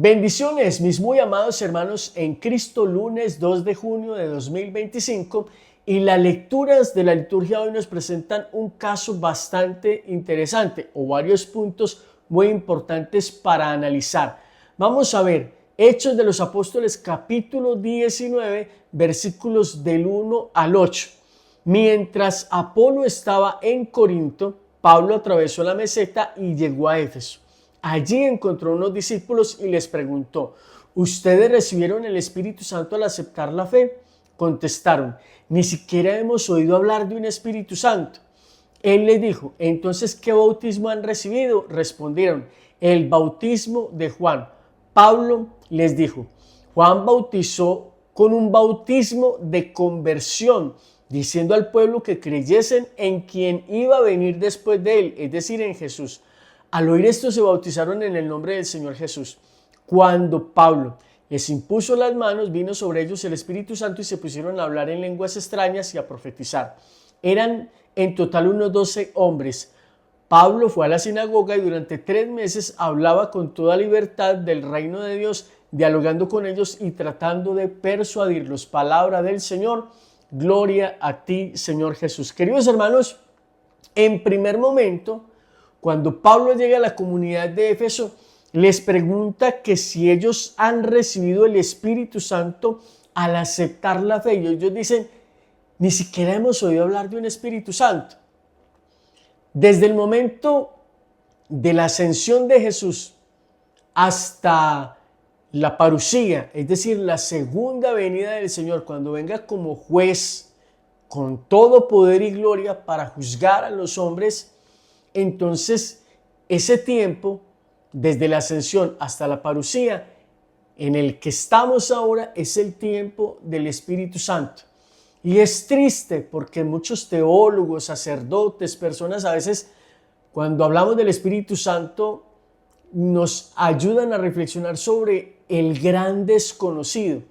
Bendiciones, mis muy amados hermanos en Cristo, lunes 2 de junio de 2025, y las lecturas de la liturgia hoy nos presentan un caso bastante interesante o varios puntos muy importantes para analizar. Vamos a ver Hechos de los Apóstoles capítulo 19, versículos del 1 al 8. Mientras Apolo estaba en Corinto, Pablo atravesó la meseta y llegó a Éfeso. Allí encontró unos discípulos y les preguntó: ¿ustedes recibieron el Espíritu Santo al aceptar la fe? Contestaron: ni siquiera hemos oído hablar de un Espíritu Santo. Él les dijo: entonces, ¿qué bautismo han recibido? Respondieron: el bautismo de Juan. Pablo les dijo: Juan bautizó con un bautismo de conversión, diciendo al pueblo que creyesen en quien iba a venir después de él, es decir, en Jesús. Al oír esto se bautizaron en el nombre del Señor Jesús. Cuando Pablo les impuso las manos, vino sobre ellos el Espíritu Santo y se pusieron a hablar en lenguas extrañas y a profetizar. Eran en total unos 12 hombres. Pablo fue a la sinagoga y durante 3 meses hablaba con toda libertad del reino de Dios, dialogando con ellos y tratando de persuadirlos. Palabra del Señor. Gloria a ti, Señor Jesús. Queridos hermanos, en primer momento, cuando Pablo llega a la comunidad de Éfeso, les pregunta que si ellos han recibido el Espíritu Santo al aceptar la fe. Y ellos dicen: ni siquiera hemos oído hablar de un Espíritu Santo. Desde el momento de la ascensión de Jesús hasta la parusía, es decir, la segunda venida del Señor, cuando venga como juez con todo poder y gloria para juzgar a los hombres, entonces ese tiempo, desde la ascensión hasta la parusía, en el que estamos ahora, es el tiempo del Espíritu Santo. Y es triste porque muchos teólogos, sacerdotes, personas, a veces cuando hablamos del Espíritu Santo, nos ayudan a reflexionar sobre el gran desconocido.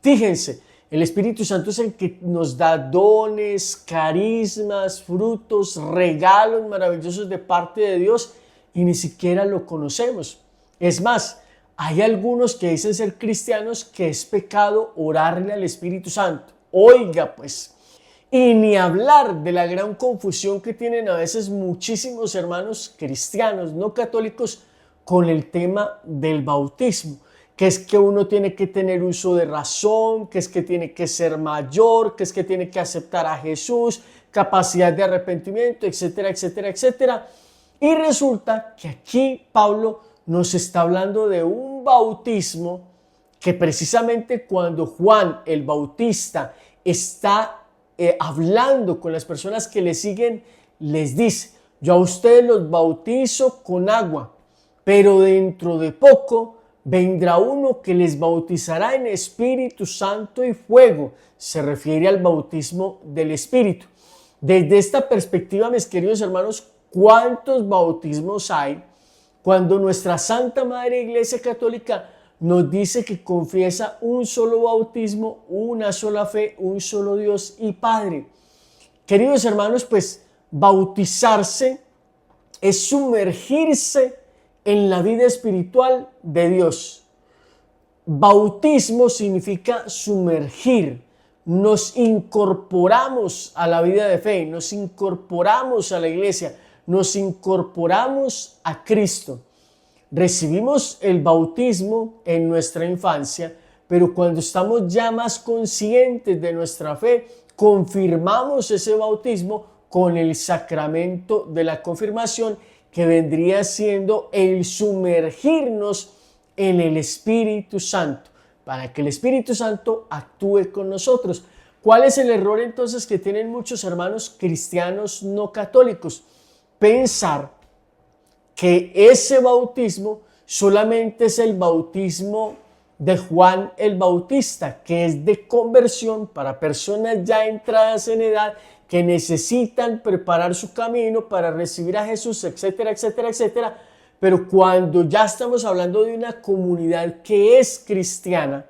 Fíjense, el Espíritu Santo es el que nos da dones, carismas, frutos, regalos maravillosos de parte de Dios y ni siquiera lo conocemos. Es más, hay algunos que dicen ser cristianos que es pecado orarle al Espíritu Santo. Oiga pues, y ni hablar de la gran confusión que tienen a veces muchísimos hermanos cristianos no católicos con el tema del bautismo, que es que uno tiene que tener uso de razón, que es que tiene que ser mayor, que es que tiene que aceptar a Jesús, capacidad de arrepentimiento, etcétera, etcétera, etcétera. Y resulta que aquí Pablo nos está hablando de un bautismo que precisamente cuando Juan el Bautista está hablando con las personas que le siguen, les dice: yo a ustedes los bautizo con agua, pero dentro de poco vendrá uno que les bautizará en Espíritu Santo y fuego. Se refiere al bautismo del Espíritu. Desde esta perspectiva, mis queridos hermanos, ¿cuántos bautismos hay cuando nuestra Santa Madre Iglesia Católica nos dice que confiesa un solo bautismo, una sola fe, un solo Dios y Padre? Queridos hermanos, pues bautizarse es sumergirse en la vida espiritual de Dios. Bautismo significa sumergir. Nos incorporamos a la vida de fe, nos incorporamos a la iglesia, nos incorporamos a Cristo. Recibimos el bautismo en nuestra infancia, pero cuando estamos ya más conscientes de nuestra fe, confirmamos ese bautismo con el sacramento de la confirmación, que vendría siendo el sumergirnos en el Espíritu Santo, para que el Espíritu Santo actúe con nosotros. ¿Cuál es el error entonces que tienen muchos hermanos cristianos no católicos? Pensar que ese bautismo solamente es el bautismo de Juan el Bautista, que es de conversión para personas ya entradas en edad, que necesitan preparar su camino para recibir a Jesús, etcétera, etcétera, etcétera. Pero cuando ya estamos hablando de una comunidad que es cristiana,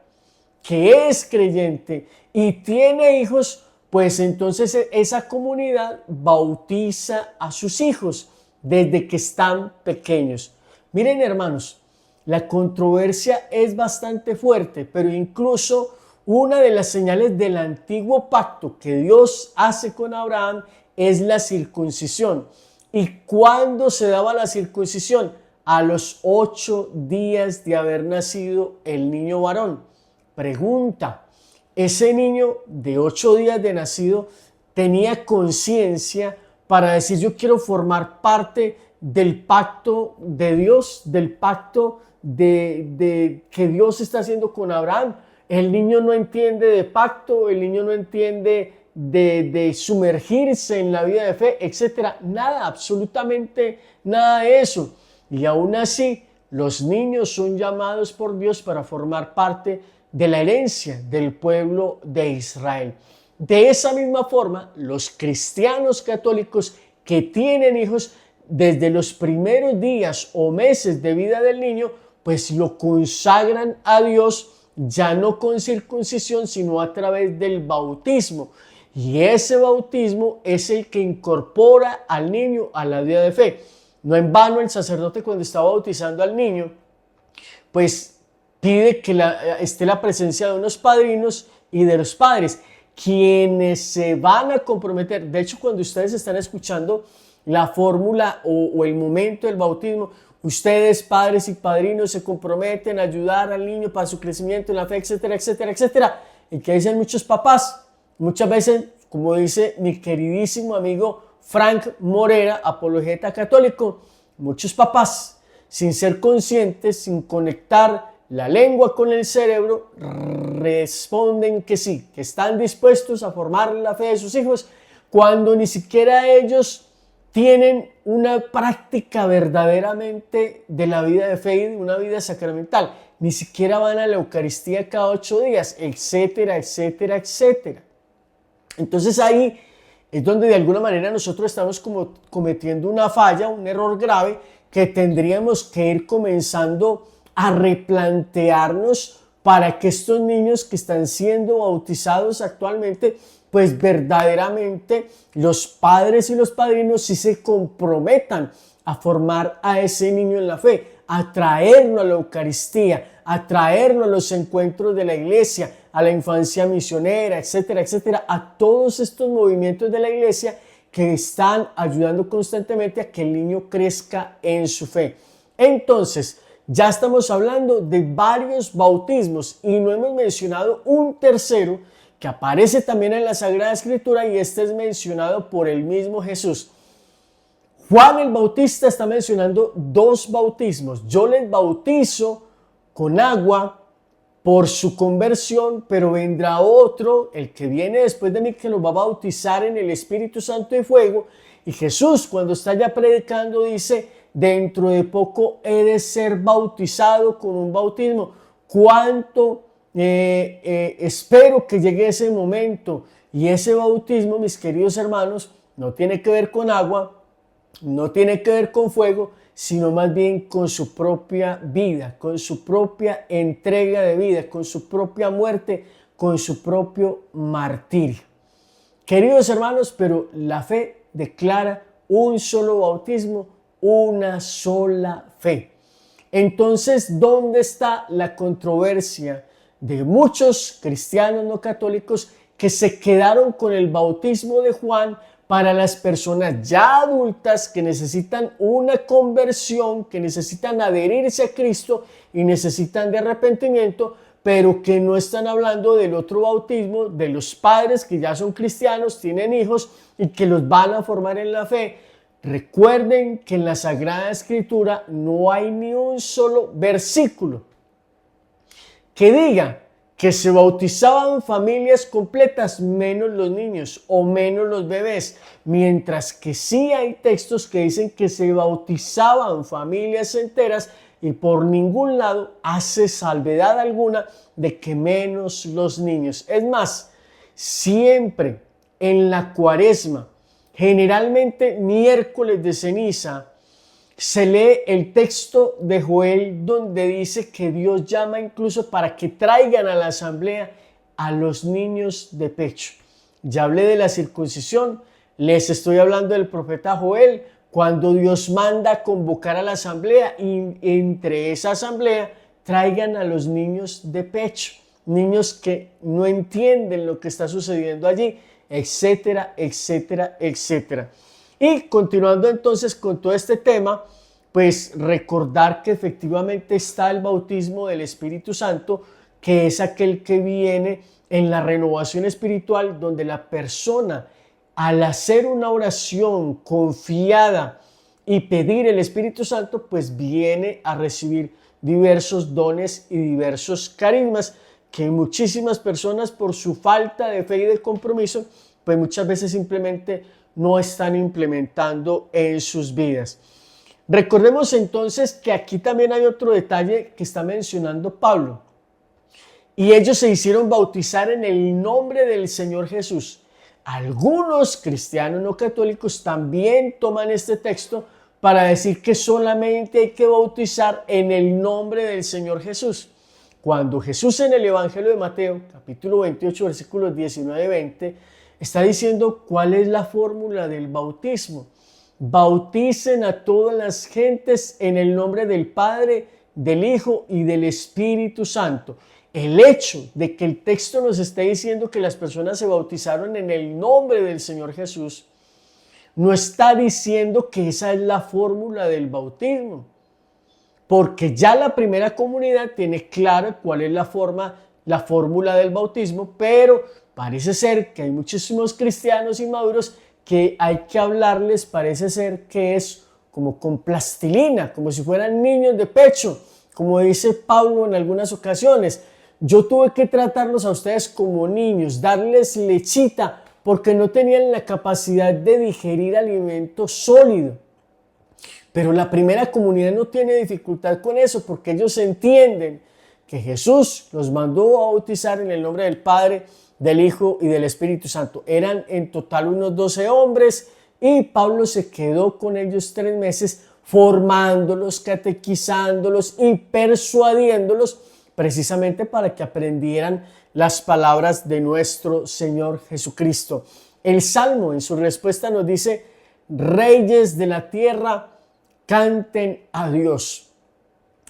que es creyente y tiene hijos, pues entonces esa comunidad bautiza a sus hijos desde que están pequeños. Miren, hermanos, la controversia es bastante fuerte, pero incluso una de las señales del antiguo pacto que Dios hace con Abraham es la circuncisión. ¿Y cuándo se daba la circuncisión? A los 8 días de haber nacido el niño varón. Pregunta, ¿ese niño de 8 días de nacido tenía conciencia para decir yo quiero formar parte del pacto de Dios, del pacto de que Dios está haciendo con Abraham? El niño no entiende de pacto, el niño no entiende de sumergirse en la vida de fe, etcétera. Nada, absolutamente nada de eso. Y aún así, los niños son llamados por Dios para formar parte de la herencia del pueblo de Israel. De esa misma forma, los cristianos católicos que tienen hijos, desde los primeros días o meses de vida del niño, pues lo consagran a Dios, ya no con circuncisión, sino a través del bautismo. Y ese bautismo es el que incorpora al niño a la vida de fe. No en vano el sacerdote, cuando está bautizando al niño, pues pide que esté la presencia de unos padrinos y de los padres, quienes se van a comprometer. De hecho, cuando ustedes están escuchando la fórmula o el momento del bautismo, ustedes, padres y padrinos, se comprometen a ayudar al niño para su crecimiento en la fe, etcétera, etcétera, etcétera. Y que dicen muchos papás, muchas veces, como dice mi queridísimo amigo Frank Morera, apologeta católico, muchos papás, sin ser conscientes, sin conectar la lengua con el cerebro, responden que sí, que están dispuestos a formar la fe de sus hijos, cuando ni siquiera ellos tienen una práctica verdaderamente de la vida de fe y de una vida sacramental. Ni siquiera van a la Eucaristía cada 8 días, etcétera, etcétera, etcétera. Entonces ahí es donde de alguna manera nosotros estamos como cometiendo una falla, un error grave, que tendríamos que ir comenzando a replantearnos para que estos niños que están siendo bautizados actualmente, pues verdaderamente los padres y los padrinos sí se comprometan a formar a ese niño en la fe, a traerlo a la Eucaristía, a traerlo a los encuentros de la iglesia, a la infancia misionera, etcétera, etcétera, a todos estos movimientos de la iglesia que están ayudando constantemente a que el niño crezca en su fe. Entonces, ya estamos hablando de varios bautismos y no hemos mencionado un tercero que aparece también en la Sagrada Escritura, y este es mencionado por el mismo Jesús. Juan el Bautista está mencionando 2 bautismos. Yo les bautizo con agua por su conversión, pero vendrá otro, el que viene después de mí, que los va a bautizar en el Espíritu Santo y fuego. Y Jesús, cuando está ya predicando, dice: dentro de poco he de ser bautizado con un bautismo. ¿Cuánto espero que llegue ese momento? Y ese bautismo, mis queridos hermanos, no tiene que ver con agua, no tiene que ver con fuego, sino más bien con su propia vida, con su propia entrega de vida, con su propia muerte, con su propio martirio. Queridos hermanos, pero la fe declara un solo bautismo, una sola fe. Entonces, ¿dónde está la controversia de muchos cristianos no católicos que se quedaron con el bautismo de Juan para las personas ya adultas que necesitan una conversión, que necesitan adherirse a Cristo y necesitan de arrepentimiento, pero que no están hablando del otro bautismo de los padres que ya son cristianos, tienen hijos y que los van a formar en la fe? Recuerden que en la Sagrada Escritura no hay ni un solo versículo que diga que se bautizaban familias completas, menos los niños o menos los bebés, mientras que sí hay textos que dicen que se bautizaban familias enteras, y por ningún lado hace salvedad alguna de que menos los niños. Es más, siempre en la Cuaresma, generalmente miércoles de ceniza, se lee el texto de Joel donde dice que Dios llama incluso para que traigan a la asamblea a los niños de pecho. Ya hablé de la circuncisión, les estoy hablando del profeta Joel, cuando Dios manda a convocar a la asamblea y entre esa asamblea traigan a los niños de pecho, niños que no entienden lo que está sucediendo allí, etcétera, etcétera, etcétera. Y continuando entonces con todo este tema, pues recordar que efectivamente está el bautismo del Espíritu Santo, que es aquel que viene en la renovación espiritual, donde la persona, al hacer una oración confiada y pedir el Espíritu Santo, pues viene a recibir diversos dones y diversos carismas que muchísimas personas, por su falta de fe y de compromiso, pues muchas veces simplemente no están implementando en sus vidas. Recordemos entonces que aquí también hay otro detalle que está mencionando Pablo. Y ellos se hicieron bautizar en el nombre del Señor Jesús. Algunos cristianos no católicos también toman este texto para decir que solamente hay que bautizar en el nombre del Señor Jesús. Cuando Jesús en el Evangelio de Mateo, capítulo 28, versículos 19 y 20, está diciendo cuál es la fórmula del bautismo. Bauticen a todas las gentes en el nombre del Padre, del Hijo y del Espíritu Santo. El hecho de que el texto nos esté diciendo que las personas se bautizaron en el nombre del Señor Jesús, no está diciendo que esa es la fórmula del bautismo, porque ya la primera comunidad tiene claro cuál es la fórmula del bautismo, pero parece ser que hay muchísimos cristianos inmaduros que hay que hablarles, parece ser que es como con plastilina, como si fueran niños de pecho, como dice Pablo en algunas ocasiones. Yo tuve que tratarlos a ustedes como niños, darles lechita, porque no tenían la capacidad de digerir alimento sólido. Pero la primera comunidad no tiene dificultad con eso, porque ellos entienden que Jesús los mandó a bautizar en el nombre del Padre, del Hijo y del Espíritu Santo. Eran en total unos 12 hombres y Pablo se quedó con ellos 3 meses formándolos, catequizándolos y persuadiéndolos precisamente para que aprendieran las palabras de nuestro Señor Jesucristo. El Salmo en su respuesta nos dice: reyes de la tierra, canten a Dios.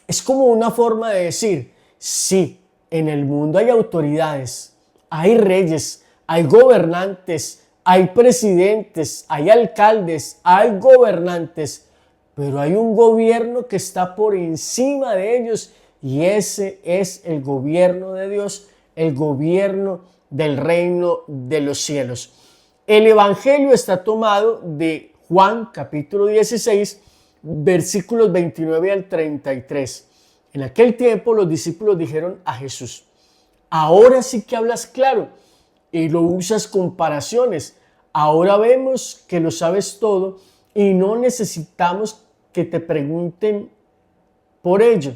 Es como una forma de decir, sí, en el mundo hay autoridades, hay reyes, hay gobernantes, hay presidentes, hay alcaldes, hay gobernantes, pero hay un gobierno que está por encima de ellos y ese es el gobierno de Dios, el gobierno del reino de los cielos. El evangelio está tomado de Juan capítulo 16, versículos 29 al 33. En aquel tiempo los discípulos dijeron a Jesús: ahora sí que hablas claro y lo usas comparaciones. Ahora vemos que lo sabes todo y no necesitamos que te pregunten por ello.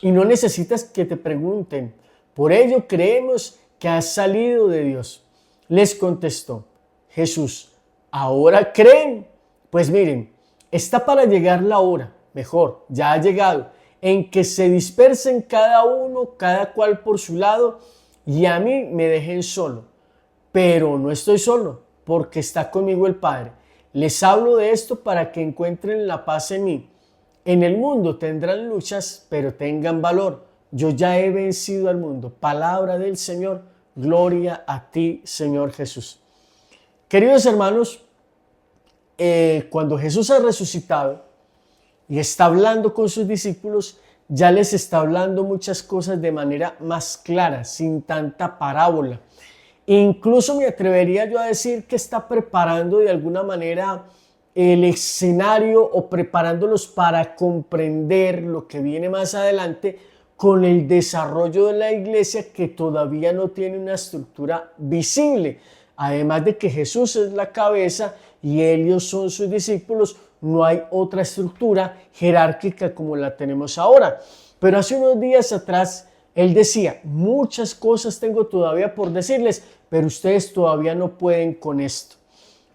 Y no necesitas que te pregunten. Por ello creemos que has salido de Dios. Les contestó Jesús: ¿ahora creen? Pues miren, está para llegar la hora, mejor, ya ha llegado, en que se dispersen cada uno, cada cual por su lado, y a mí me dejen solo. Pero no estoy solo, porque está conmigo el Padre. Les hablo de esto para que encuentren la paz en mí. En el mundo tendrán luchas, pero tengan valor. Yo ya he vencido al mundo. Palabra del Señor. Gloria a ti, Señor Jesús. Queridos hermanos, cuando Jesús ha resucitado y está hablando con sus discípulos, ya les está hablando muchas cosas de manera más clara, sin tanta parábola. Incluso me atrevería yo a decir que está preparando de alguna manera el escenario o preparándolos para comprender lo que viene más adelante con el desarrollo de la iglesia, que todavía no tiene una estructura visible. Además de que Jesús es la cabeza y ellos son sus discípulos, no hay otra estructura jerárquica como la tenemos ahora. Pero hace unos días atrás él decía: muchas cosas tengo todavía por decirles, pero ustedes todavía no pueden con esto.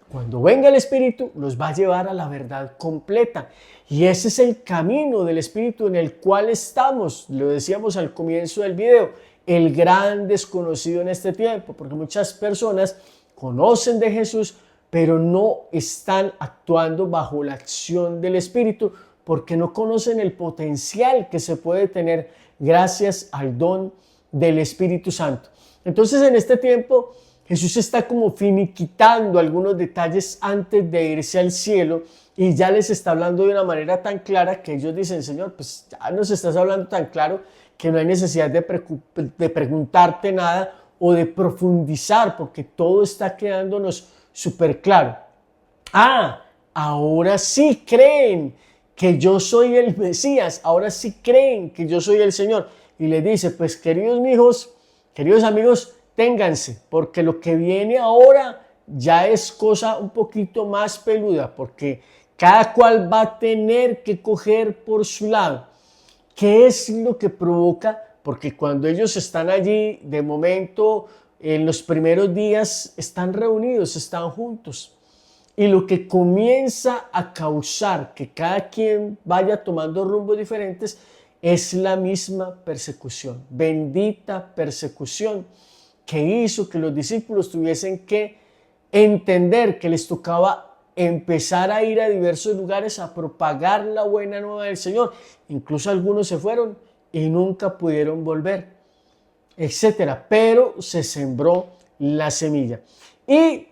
Cuando venga el Espíritu, los va a llevar a la verdad completa. Y ese es el camino del Espíritu en el cual estamos. Lo decíamos al comienzo del video, el gran desconocido en este tiempo, porque muchas personas conocen de Jesús, pero no están actuando bajo la acción del Espíritu porque no conocen el potencial que se puede tener gracias al don del Espíritu Santo. Entonces en este tiempo Jesús está como finiquitando algunos detalles antes de irse al cielo y ya les está hablando de una manera tan clara que ellos dicen: Señor, pues ya nos estás hablando tan claro que no hay necesidad de preguntarte nada o de profundizar, porque todo está quedándonos súper claro. Ahora sí creen que yo soy el Mesías, ahora sí creen que yo soy el Señor. Y les dice: pues queridos hijos, queridos amigos, ténganse, porque lo que viene ahora ya es cosa un poquito más peluda, porque cada cual va a tener que coger por su lado. ¿Qué es lo que provoca? Porque cuando ellos están allí, de momento, en los primeros días, están reunidos, están juntos. Y lo que comienza a causar que cada quien vaya tomando rumbos diferentes es la misma persecución, bendita persecución, que hizo que los discípulos tuviesen que entender que les tocaba empezar a ir a diversos lugares a propagar la buena nueva del Señor. Incluso algunos se fueron y nunca pudieron volver, etcétera. Pero se sembró la semilla. Y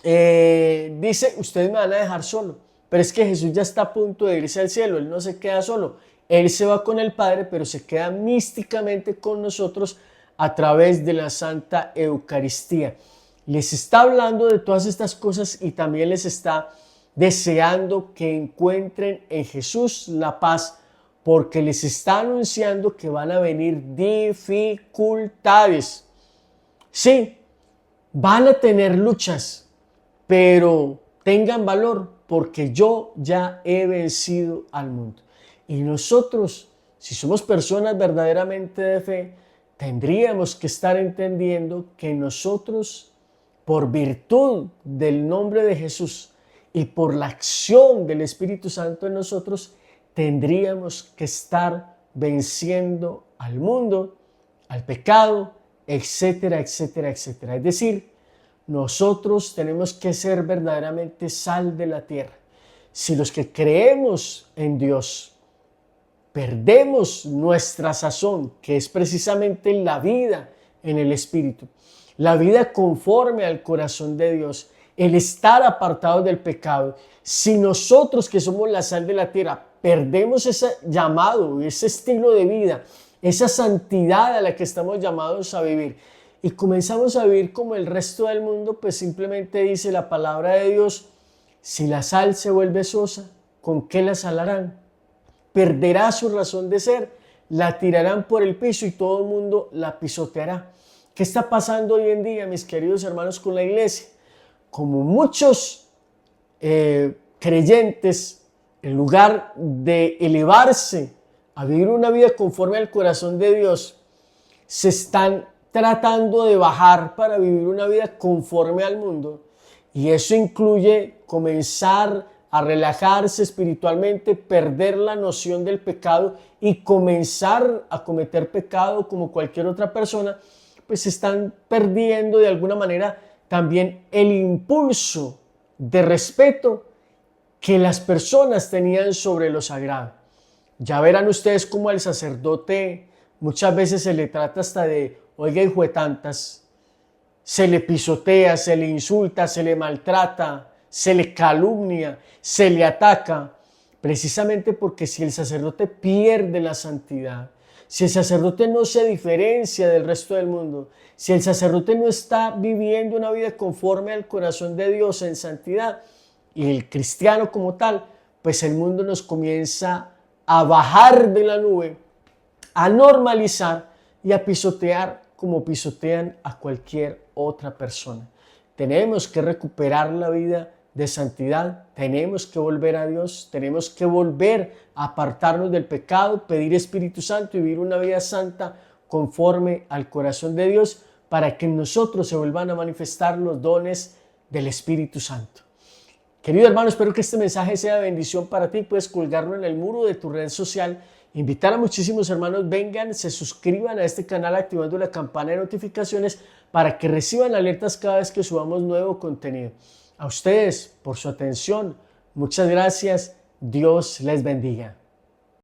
dice: ustedes me van a dejar solo. Pero es que Jesús ya está a punto de irse al cielo. Él no se queda solo. Él se va con el Padre, pero se queda místicamente con nosotros a través de la Santa Eucaristía. Les está hablando de todas estas cosas y también les está deseando que encuentren en Jesús la paz, porque les está anunciando que van a venir dificultades. Sí, van a tener luchas, pero tengan valor, porque yo ya he vencido al mundo. Y nosotros, si somos personas verdaderamente de fe, tendríamos que estar entendiendo que nosotros, por virtud del nombre de Jesús y por la acción del Espíritu Santo en nosotros, tendríamos que estar venciendo al mundo, al pecado, etcétera, etcétera, etcétera. Es decir, nosotros tenemos que ser verdaderamente sal de la tierra. Si los que creemos en Dios perdemos nuestra sazón, que es precisamente la vida en el Espíritu, la vida conforme al corazón de Dios, el estar apartados del pecado, si nosotros que somos la sal de la tierra perdemos ese llamado, ese estilo de vida, esa santidad a la que estamos llamados a vivir y comenzamos a vivir como el resto del mundo, pues simplemente dice la palabra de Dios: si la sal se vuelve sosa, ¿con qué la salarán? Perderá su razón de ser, la tirarán por el piso y todo el mundo la pisoteará. ¿Qué está pasando hoy en día, mis queridos hermanos, con la iglesia? Como muchos creyentes, en lugar de elevarse a vivir una vida conforme al corazón de Dios, se están tratando de bajar para vivir una vida conforme al mundo. Y eso incluye comenzar a relajarse espiritualmente, perder la noción del pecado y comenzar a cometer pecado como cualquier otra persona. Pues están perdiendo de alguna manera también el impulso de respeto que las personas tenían sobre lo sagrado. Ya verán ustedes cómo al sacerdote muchas veces se le trata hasta de: oiga, hijo de tantas, se le pisotea, se le insulta, se le maltrata, se le calumnia, se le ataca, precisamente porque si el sacerdote pierde la santidad, si el sacerdote no se diferencia del resto del mundo, si el sacerdote no está viviendo una vida conforme al corazón de Dios en santidad, y el cristiano como tal, pues el mundo nos comienza a bajar de la nube, a normalizar y a pisotear como pisotean a cualquier otra persona. Tenemos que recuperar la vida de santidad, tenemos que volver a Dios, tenemos que volver a apartarnos del pecado, pedir Espíritu Santo y vivir una vida santa conforme al corazón de Dios, para que en nosotros se vuelvan a manifestar los dones del Espíritu Santo. Querido hermano, espero que este mensaje sea de bendición para ti. Puedes colgarlo en el muro de tu red social, invitar a muchísimos hermanos, vengan, se suscriban a este canal activando la campana de notificaciones para que reciban alertas cada vez que subamos nuevo contenido. A ustedes por su atención. Muchas gracias. Dios les bendiga.